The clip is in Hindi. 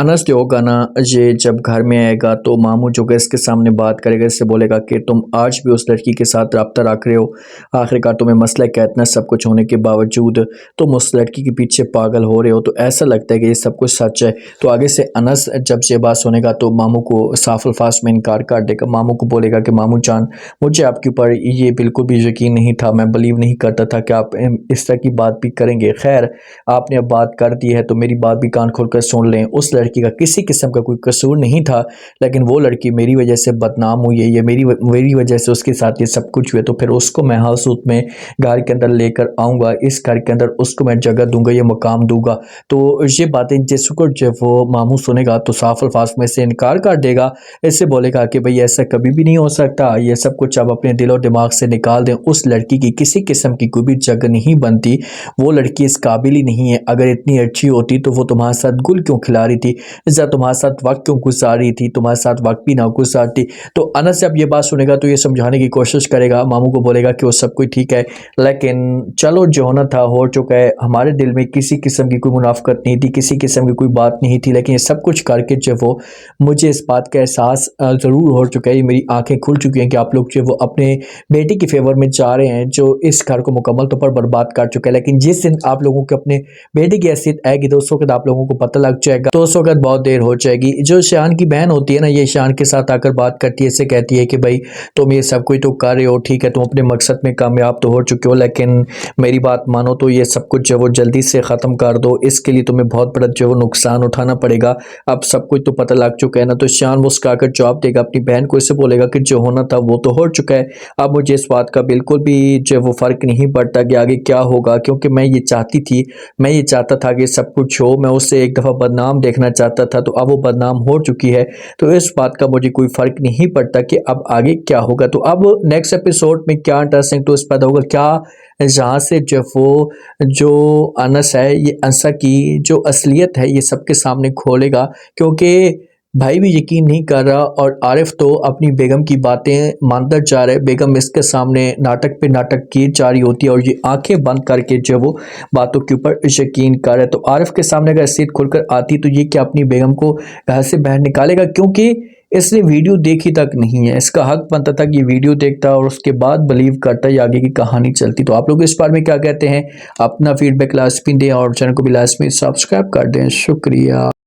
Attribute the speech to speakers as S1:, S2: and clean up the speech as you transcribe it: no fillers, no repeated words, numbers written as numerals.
S1: अनस जो होगा ना, ये जब घर में आएगा तो मामू जो है इसके सामने बात करेगा, इससे बोलेगा कि तुम आज भी उस लड़की के साथ रब्ता रख रहे हो। आखिरकार तुम्हें मसला क्या, इतना सब कुछ होने के बावजूद तुम उस लड़की के पीछे पागल हो रहे हो। तो ऐसा लगता है कि ये सब कुछ सच है। तो आगे से अनस जब ये बात सुनेगा तो मामू को साफ अल्फाज में इनकार कर देगा। मामू को बोलेगा कि मामू जान, मुझे आपके ऊपर ये बिल्कुल भी यकीन नहीं था, मैं बिलीव नहीं करता था कि आप इस तरह की बात भी करेंगे। खैर, आपने अब बात कर दी है तो मेरी बात भी कान खोल कर सुन लें। उस लड़की का किसी किस्म का कोई कसूर नहीं था, लेकिन वो लड़की मेरी वजह से बदनाम हुई है, ये मेरी वजह से उसके साथ ये सब कुछ हुआ। तो फिर उसको मैं हाउसूट में घर के अंदर लेकर आऊँगा, इस घर के अंदर उसको मैं जगह दूंगा, ये मकाम दूंगा। तो ये बातें जिसको जब वो मामू सुनेगा तो साफ अल्फाज में से इनकार कर देगा। इससे बोलेगा कि भाई ऐसा कभी भी नहीं हो सकता, ये सब कुछ आप अपने दिलो दिमाग से निकाल दें। उस लड़की की किसी किस्म की कोई भी जगह नहीं बनती, वो लड़की इस काबिल ही नहीं है। अगर इतनी अच्छी होती तो वो तुम्हारे साथ गुल क्यों खिला रही थी, या तुम्हारे साथ वक्त क्यों गुजार रही थी, तुम्हारे साथ वक्त भी ना गुजारती। तो अनस जब ये बात सुनेगा तो ये समझाने की कोशिश करेगा। मामू को बोलेगा कि वो सब कुछ ठीक है, लेकिन चलो जो होना था हो चुका है। हमारे दिल में किसी किस्म की कोई मुनाफिकत नहीं थी, किसी किस्म की कोई बात नहीं थी, लेकिन ये सब कुछ करके जो वो मुझे इस बात का एहसास ज़रूर हो चुका है। मेरी आंखें खुल चुकी हैं कि आप लोग जो वो अपने बेटी के फेवर में जा रहे हैं, जो इस घर को मुकम्मल तौर पर बर्बाद कर चुका है। लेकिन जिस दिन आप लोगों के अपने बेटे की हैसियत आएगी तो उस वक्त आप लोगों को पता लग जाएगा, तो उस वक्त बहुत देर हो जाएगी। जो शान की बहन होती है ना, ये शान के साथ आकर बात करती है, इससे कहती है कि भाई तुम ये सब कुछ तो कर रहे हो, ठीक है, तुम अपने मकसद में कामयाब तो हो चुके हो, लेकिन मेरी बात मानो तो ये सब कुछ जो वो जल्दी से ख़त्म कर दो। इसके लिए तुम्हें बहुत बड़ा जो वो नुकसान उठाना पड़ेगा। अब सब कुछ तो पता लग चुका है ना। तो शान मुस्कुराकर जवाब देगा अपनी बहन को, इससे बोलेगा कि जो होना था वो तो हो चुका है। अब मुझे इस बात का बिल्कुल भी जो वो फ़र्क नहीं पड़ता कि आगे क्या होगा, क्योंकि मैं ये चाहती थी, मैं ये चाहता था कि सब कुछ हो। मैं उससे एक दफ़ा बदनाम देखना चाहता था, तो अब वो बदनाम हो चुकी है। तो इस बात का मुझे कोई फ़र्क नहीं पड़ता कि अब आगे क्या होगा। तो अब नेक्स्ट एपिसोड में क्या इंटरेस्टिंग ट्विस्ट पैदा होगा, क्या जहाँ से जो वो जो अनस है, ये अंसा की जो असलियत है ये सबके सामने खोलेगा। क्योंकि भाई भी यकीन नहीं कर रहा और आरिफ तो अपनी बेगम की बातें मानता जा रहा है। बेगम इसके सामने नाटक पे नाटक किए जा रही होती है और ये आंखें बंद करके जो वो बातों के ऊपर यकीन कर रहा है। तो आरिफ के सामने अगर हैसियत खुलकर आती तो ये क्या अपनी बेगम को घर से बाहर निकालेगा, क्योंकि इसने वीडियो देखी तक नहीं है। इसका हक बनता था कि वीडियो देखता और उसके बाद बिलीव करता या आगे की कहानी चलती। तो आप लोग इस बारे में क्या कहते हैं, अपना फीडबैक लाजमी दें और चैनल को भी लाजमी सब्सक्राइब कर दें। शुक्रिया।